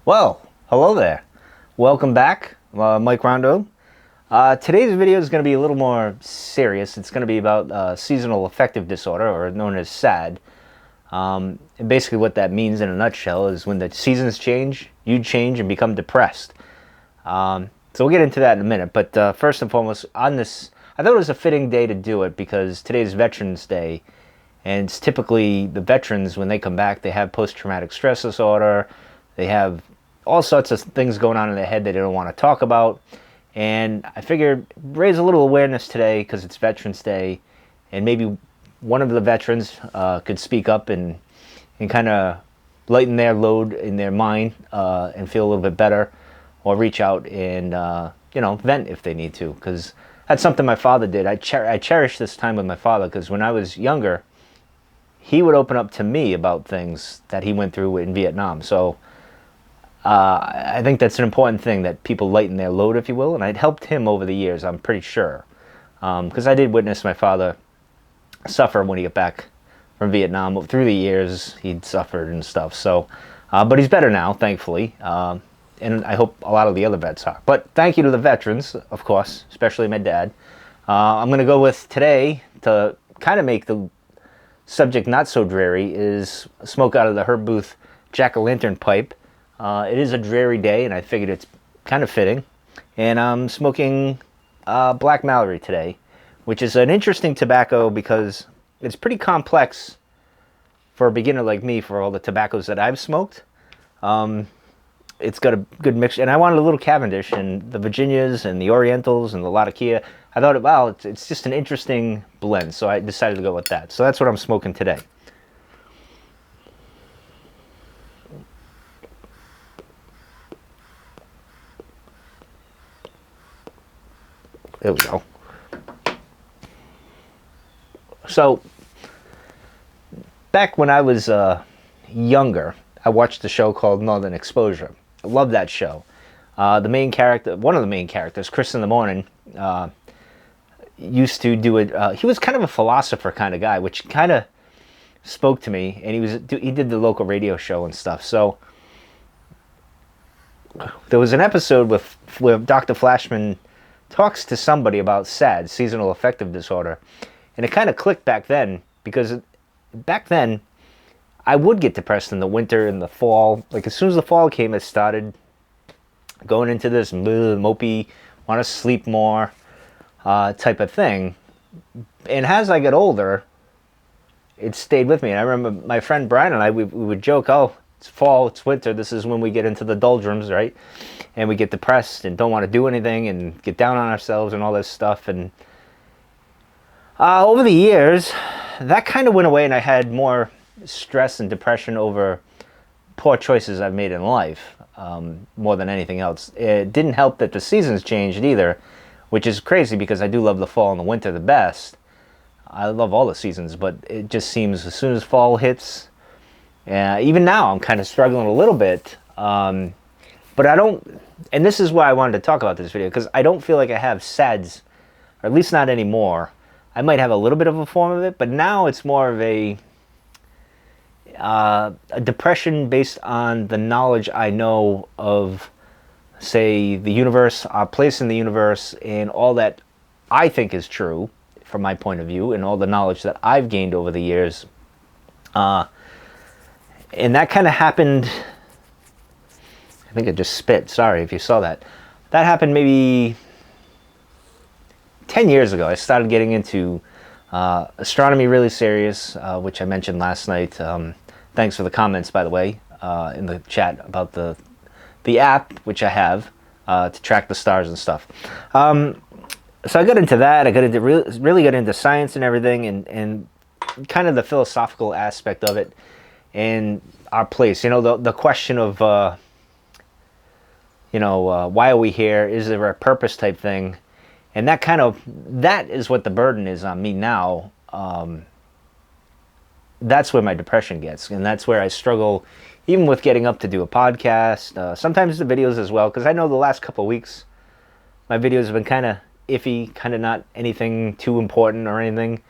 Well, hello there. Welcome back, Mike Rondo. Today's video is going to be a little more serious. It's going to be about seasonal affective disorder, or known as SAD. And basically, what that means in a nutshell is when the seasons change, you change and become depressed. So we'll get into that in a minute. But first and foremost, on this, I thought it was a fitting day to do it because today's Veterans Day, and it's typically the veterans when they come back, they have post-traumatic stress disorder. They have all sorts of things going on in their head that they don't want to talk about. And I figured raise a little awareness today because it's Veterans Day, and maybe one of the veterans could speak up and kind of lighten their load in their mind and feel a little bit better, or reach out and vent if they need to. Because that's something my father did. I cherish this time with my father because when I was younger, he would open up to me about things that he went through in Vietnam. So I think that's an important thing, that people lighten their load, if you will. And I'd helped him over the years, I'm pretty sure. Because I did witness my father suffer when he got back from Vietnam. Through the years, he'd suffered and stuff. So, but he's better now, thankfully. And I hope a lot of the other vets are. But thank you to the veterans, of course, especially my dad. I'm going to go with today, to kind of make the subject not so dreary, is smoke out of the Herb Booth jack-o'-lantern pipe. It is a dreary day, and I figured it's kind of fitting. And I'm smoking Black Mallory today, which is an interesting tobacco because it's pretty complex for a beginner like me for all the tobaccos that I've smoked. It's got a good mixture, and I wanted a little Cavendish, and the Virginias and the Orientals and the Latakia. I thought, wow, it's just an interesting blend, so I decided to go with that. So that's what I'm smoking today. There we go. So, back when I was younger, I watched a show called Northern Exposure. I love that show. The main character, one of the main characters, Chris in the Morning, used to do it. He was kind of a philosopher kind of guy, which kind of spoke to me. And he did the local radio show and stuff. So there was an episode where Dr. Flashman talks to somebody about SAD, seasonal affective disorder, and it kind of clicked back then, because back then I would get depressed in the winter and the fall. Like as soon as the fall came, it started going into this mopey, want to sleep more type of thing. And as I got older, it stayed with me. And I remember my friend Brian and I, we would joke, oh, it's fall, it's winter, this is when we get into the doldrums, right? And we get depressed and don't want to do anything and get down on ourselves and all this stuff. And over the years, that kind of went away, and I had more stress and depression over poor choices I've made in life, more than anything else. It didn't help that the seasons changed either, which is crazy because I do love the fall and the winter the best. I love all the seasons, but it just seems as soon as fall hits, even now I'm kind of struggling a little bit. But I don't, and this is why I wanted to talk about this video, because I don't feel like I have SADs, or at least not anymore. I might have a little bit of a form of it, but now it's more of a depression based on the knowledge I know of, say, the universe, our place in the universe, and all that I think is true from my point of view, and all the knowledge that I've gained over the years. And that kind of happened, I think I just spit, sorry if you saw that. That happened maybe 10 years ago. I started getting into astronomy really serious, which I mentioned last night. Thanks for the comments, by the way, in the chat about the app, which I have, to track the stars and stuff. So I got into that. I got into really got into science and everything, and kind of the philosophical aspect of it, and our place. You know, the question of why are we here? Is there a purpose type thing? And that is what the burden is on me now. That's where my depression gets, and that's where I struggle, even with getting up to do a podcast. Sometimes the videos as well, because I know the last couple of weeks, my videos have been kind of iffy, kind of not anything too important or anything.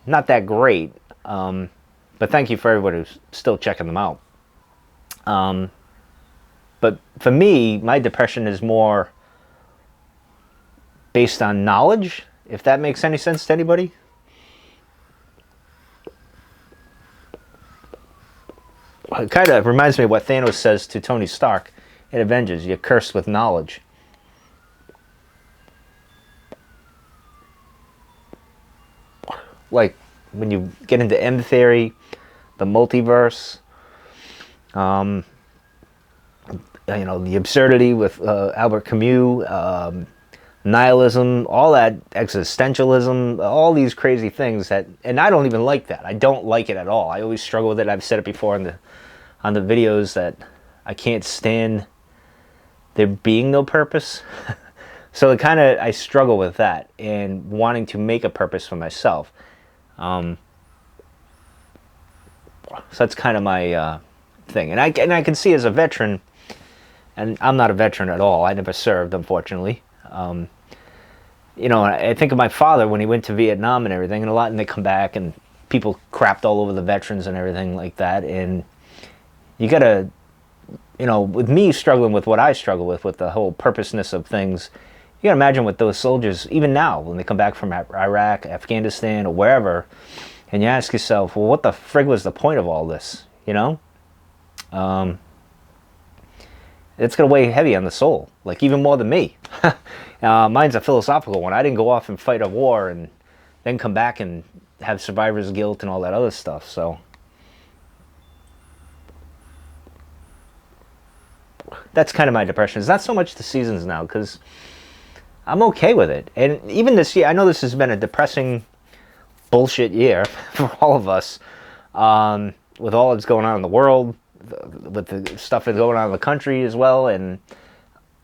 Not that great. But thank you for everybody who's still checking them out. But for me, my depression is more based on knowledge, if that makes any sense to anybody. It kind of reminds me of what Thanos says to Tony Stark in Avengers: "You're cursed with knowledge." Like when you get into M theory, the multiverse, you know, the absurdity with Albert Camus, nihilism, all that, existentialism, all these crazy things that, and I don't even like that. I don't like it at all. I always struggle with it. I've said it before on the videos that I can't stand there being no purpose. So it kind of, I struggle with that and wanting to make a purpose for myself. So that's kind of my thing. And I can see as a veteran, and I'm not a veteran at all. I never served, unfortunately. You know, I think of my father when he went to Vietnam and everything, and they come back and people crapped all over the veterans and everything like that. And you gotta, you know, with me struggling with what I struggle with the whole purposeness of things, you gotta imagine what those soldiers, even now, when they come back from Iraq, Afghanistan, or wherever, and you ask yourself, well, what the frig was the point of all this, you know? It's going to weigh heavy on the soul, like even more than me. Mine's a philosophical one. I didn't go off and fight a war and then come back and have survivor's guilt and all that other stuff. So that's kind of my depression. It's not so much the seasons now, because I'm okay with it. And even this year, I know this has been a depressing bullshit year for all of us, with all that's going on in the world, with the stuff that's going on in the country as well. And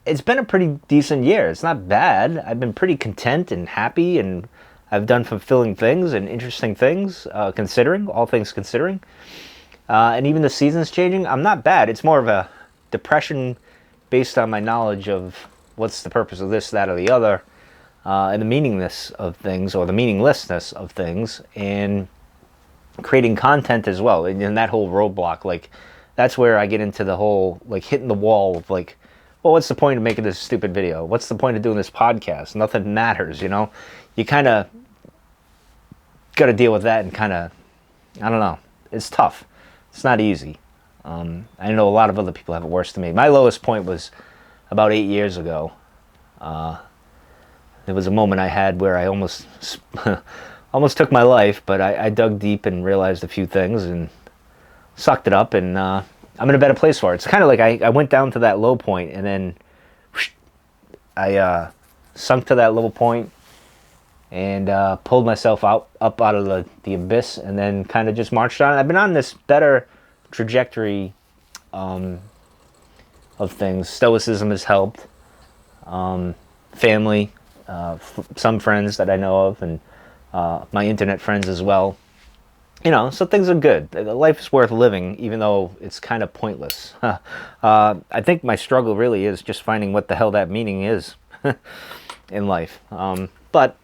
it's been a pretty decent year. It's not bad. I've been pretty content and happy, and I've done fulfilling things and interesting things, considering, all things considering. And even the seasons changing, I'm not bad. It's more of a depression based on my knowledge of what's the purpose of this, that, or the other, and the meaninglessness of things, or the meaninglessness of things, and creating content as well. And that whole roadblock, like, that's where I get into the whole, like, hitting the wall of, like, well, what's the point of making this stupid video? What's the point of doing this podcast? Nothing matters, you know? You kind of got to deal with that, and kind of, I don't know. It's tough. It's not easy. I know a lot of other people have it worse than me. My lowest point was about 8 years ago. There was a moment I had where I almost almost took my life, but I dug deep and realized a few things and sucked it up, and I'm in a better place for it. It's kind of like I went down to that low point, and then whoosh, I sunk to that low point and pulled myself up out of the abyss, and then kind of just marched on. I've been on this better trajectory of things. Stoicism has helped. Family, some friends that I know of, and my internet friends as well. You know, so things are good. Life is worth living, even though it's kind of pointless. I think my struggle really is just finding what the hell that meaning is in life. But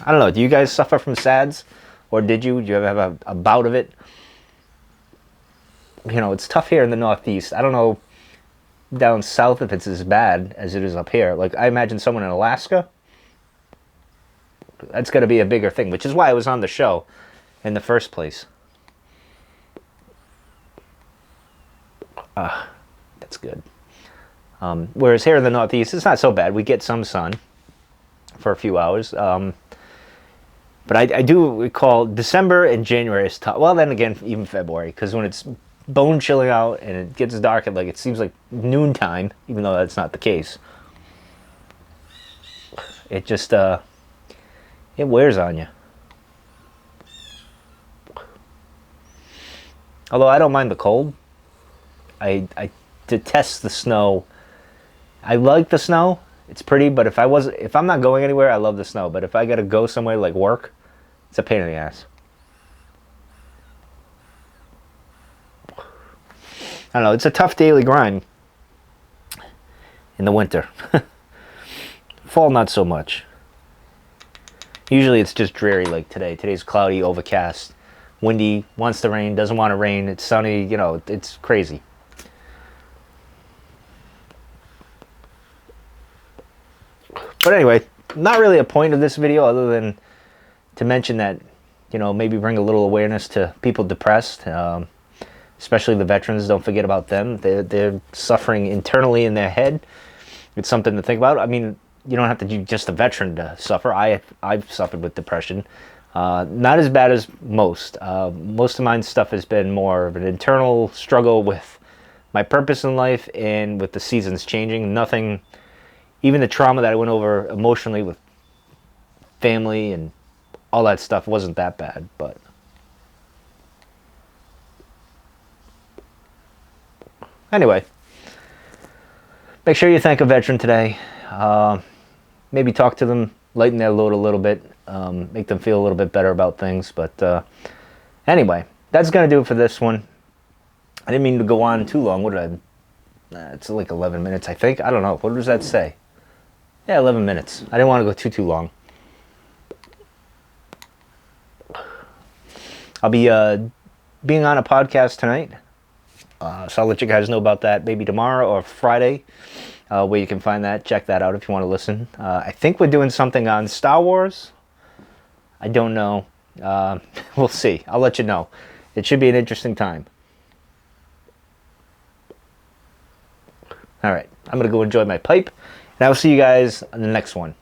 I don't know. Do you guys suffer from SADS? Or did you? Do you ever have a bout of it? You know, it's tough here in the Northeast. I don't know down south if it's as bad as it is up here. Like, I imagine someone in Alaska, that's got to be a bigger thing, which is why I was on the show in the first place. That's good. Whereas here in the Northeast, it's not so bad. We get some sun for a few hours. But I do recall December and January is tough. Well, then again, even February, because when it's bone chilling out and it gets dark at, like, it seems like noontime, even though that's not the case. It just it wears on you. Although I don't mind the cold. I detest the snow. I like the snow. It's pretty, but if I'm not going anywhere, I love the snow. But if I gotta go somewhere like work, it's a pain in the ass. I don't know, it's a tough daily grind in the winter. Fall, not so much. Usually it's just dreary like today. Today's cloudy, overcast, windy, wants to rain, doesn't want to rain, it's sunny, you know, it's crazy. But anyway, not really a point of this video other than to mention that, you know, maybe bring a little awareness to people depressed, especially the veterans. Don't forget about them. They're suffering internally in their head. It's something to think about. I mean, you don't have to be just a veteran to suffer. I've suffered with depression. Not as bad as most. Most of my stuff has been more of an internal struggle with my purpose in life and with the seasons changing. Nothing, even the trauma that I went over emotionally with family and all that stuff wasn't that bad, but anyway, make sure you thank a veteran today. Maybe talk to them, lighten their load a little bit, make them feel a little bit better about things. But anyway, that's going to do it for this one. I didn't mean to go on too long. What did I... it's like 11 minutes, I think. I don't know. What does that say? Yeah, 11 minutes. I didn't want to go too long. I'll be being on a podcast tonight. So I'll let you guys know about that maybe tomorrow or Friday, where you can find that. Check that out if you want to listen. I think we're doing something on Star Wars. I don't know. We'll see. I'll let you know. It should be an interesting time. All right. I'm going to go enjoy my pipe, and I will see you guys on the next one.